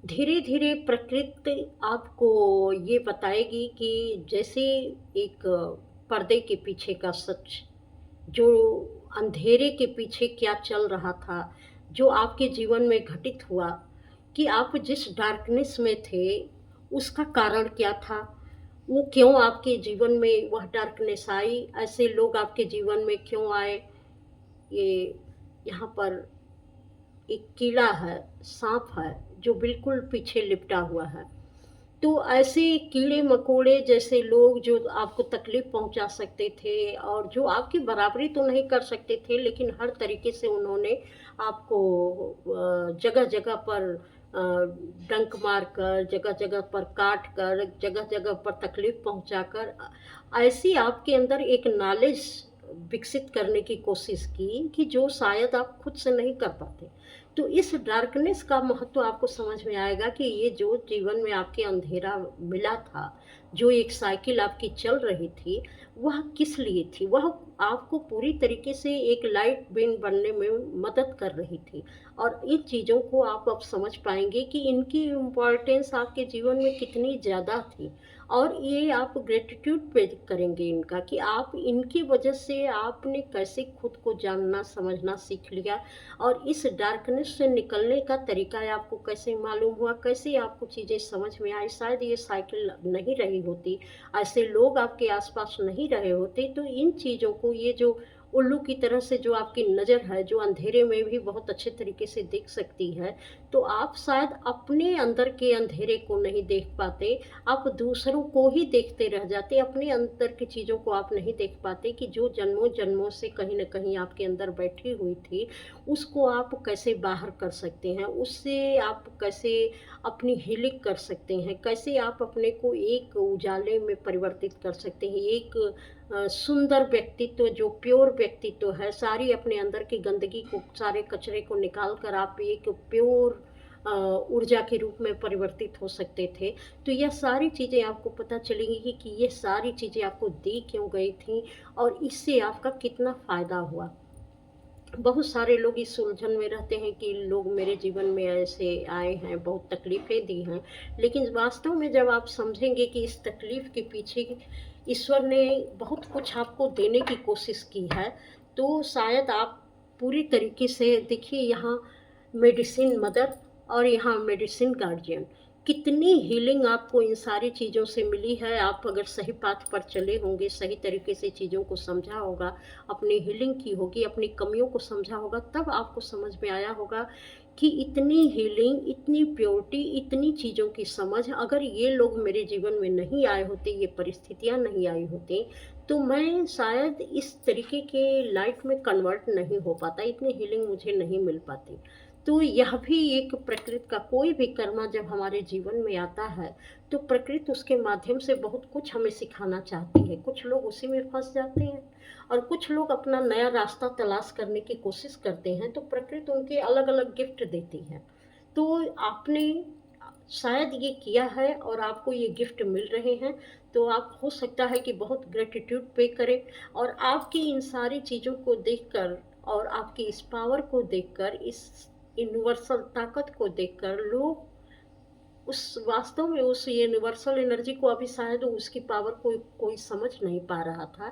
धीरे धीरे प्रकृति आपको ये बताएगी कि जैसे एक पर्दे के पीछे का सच, जो अंधेरे के पीछे क्या चल रहा था, जो आपके जीवन में घटित हुआ, कि आप जिस डार्कनेस में थे उसका कारण क्या था, वो क्यों आपके जीवन में वह डार्कनेस आई, ऐसे लोग आपके जीवन में क्यों आए। ये यहाँ पर एक कीड़ा है, सांप है, जो बिल्कुल पीछे लिपटा हुआ है। तो ऐसे कीड़े मकोड़े जैसे लोग जो आपको तकलीफ पहुंचा सकते थे और जो आपकी बराबरी तो नहीं कर सकते थे, लेकिन हर तरीके से उन्होंने आपको जगह जगह पर डंक मार कर, जगह जगह पर काट कर, जगह जगह पर तकलीफ पहुंचाकर ऐसी आपके अंदर एक नॉलेज विकसित करने की कोशिश की कि जो शायद आप खुद से नहीं कर पाते। तो इस डार्कनेस का महत्व आपको समझ में आएगा कि ये जो जीवन में आपके अंधेरा मिला था, जो एक साइकिल आपकी चल रही थी, वह किस लिए थी। वह आपको पूरी तरीके से एक लाइट बीन बनने में मदद कर रही थी, और इन चीज़ों को आप अब समझ पाएंगे कि इनकी इम्पोर्टेंस आपके जीवन में कितनी ज़्यादा थी। और ये आप ग्रेटिट्यूड पे करेंगे इनका, कि आप इनकी वजह से आपने कैसे खुद को जानना समझना सीख लिया, और इस डार्कनेस से निकलने का तरीका आपको कैसे मालूम हुआ, कैसे आपको चीज़ें समझ में आई। शायद ये साइकिल नहीं रही होती, ऐसे लोग आपके आसपास नहीं रहे होते, तो इन चीज़ों को, ये जो उल्लू की तरह से जो आपकी नज़र है, जो अंधेरे में भी बहुत अच्छे तरीके से देख सकती है, तो आप शायद अपने अंदर के अंधेरे को नहीं देख पाते, आप दूसरों को ही देखते रह जाते, अपने अंदर की चीज़ों को आप नहीं देख पाते, कि जो जन्मों जन्मों से कहीं न कहीं आपके अंदर बैठी हुई थी, उसको आप कैसे बाहर कर सकते हैं, उससे आप कैसे अपनी हीलिंग कर सकते हैं, कैसे आप अपने को एक उजाले में परिवर्तित कर सकते हैं, एक सुंदर व्यक्तित्व, जो प्योर व्यक्तित्व है, सारी अपने अंदर की गंदगी को, सारे कचरे को निकाल कर आप एक प्योर ऊर्जा के रूप में परिवर्तित हो सकते थे। तो यह सारी चीज़ें आपको पता चलेंगी कि ये सारी चीज़ें आपको दी क्यों गई थी, और इससे आपका कितना फ़ायदा हुआ। बहुत सारे लोग इस उलझन में रहते हैं कि लोग मेरे जीवन में ऐसे आए हैं, बहुत तकलीफ़ें दी हैं, लेकिन वास्तव में जब आप समझेंगे कि इस तकलीफ़ के पीछे ईश्वर ने बहुत कुछ आपको देने की कोशिश की है, तो शायद आप पूरी तरीके से देखिए, यहाँ मेडिसिन मदर और यहाँ मेडिसिन गार्जियन, कितनी हीलिंग आपको इन सारी चीज़ों से मिली है। आप अगर सही पाथ पर चले होंगे, सही तरीके से चीज़ों को समझा होगा, अपनी हीलिंग की होगी, अपनी कमियों को समझा होगा, तब आपको समझ में आया होगा कि इतनी हीलिंग, इतनी प्योरिटी, इतनी चीज़ों की समझ, अगर ये लोग मेरे जीवन में नहीं आए होते, ये परिस्थितियाँ नहीं आई होती, तो मैं शायद इस तरीके के लाइफ में कन्वर्ट नहीं हो पाता, इतनी हीलिंग मुझे नहीं मिल पाती। तो यह भी एक प्रकृति का, कोई भी कर्मा जब हमारे जीवन में आता है, तो प्रकृति उसके माध्यम से बहुत कुछ हमें सिखाना चाहती है। कुछ लोग उसी में फंस जाते हैं, और कुछ लोग अपना नया रास्ता तलाश करने की कोशिश करते हैं, तो प्रकृति उनके अलग अलग गिफ्ट देती है। तो आपने शायद ये किया है और आपको ये गिफ्ट मिल रहे हैं, तो आप हो सकता है कि बहुत ग्रेटिट्यूड पे करें, और आपकी इन सारी चीज़ों को देखकर और आपकी इस पावर को देखकर, इस यूनिवर्सल ताकत को देखकर, लोग उस वास्तव में उस यूनिवर्सल एनर्जी को अभी शायद उसकी पावर को कोई समझ नहीं पा रहा था,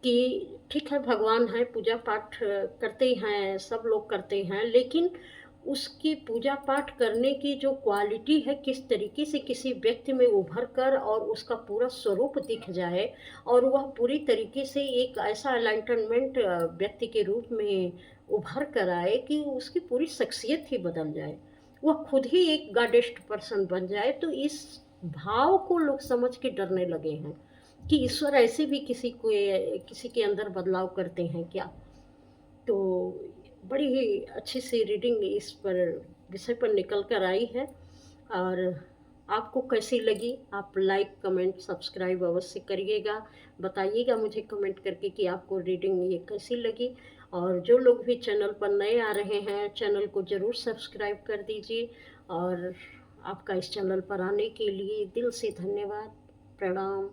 कि ठीक है, भगवान है, पूजा पाठ करते हैं, सब लोग करते हैं, लेकिन उसकी पूजा पाठ करने की जो क्वालिटी है, किस तरीके से किसी व्यक्ति में उभर कर और उसका पूरा स्वरूप दिख जाए, और वह पूरी तरीके से एक ऐसा एलाइटनमेंट व्यक्ति के रूप में उभर कर आए कि उसकी पूरी शख्सियत ही बदल जाए, वह खुद ही एक गॉडेस्ट पर्सन बन जाए। तो इस भाव को लोग समझ के डरने लगे हैं कि ईश्वर ऐसे भी किसी को, किसी के अंदर बदलाव करते हैं क्या। तो बड़ी ही अच्छी सी रीडिंग इस पर विषय पर निकल कर आई है। और आपको कैसी लगी? आप लाइक, कमेंट, सब्सक्राइब अवश्य करिएगा। बताइएगा मुझे कमेंट करके कि आपको रीडिंग ये कैसी लगी। और जो लोग भी चैनल पर नए आ रहे हैं, चैनल को ज़रूर सब्सक्राइब कर दीजिए। और आपका इस चैनल पर आने के लिए दिल से धन्यवाद। प्रणाम।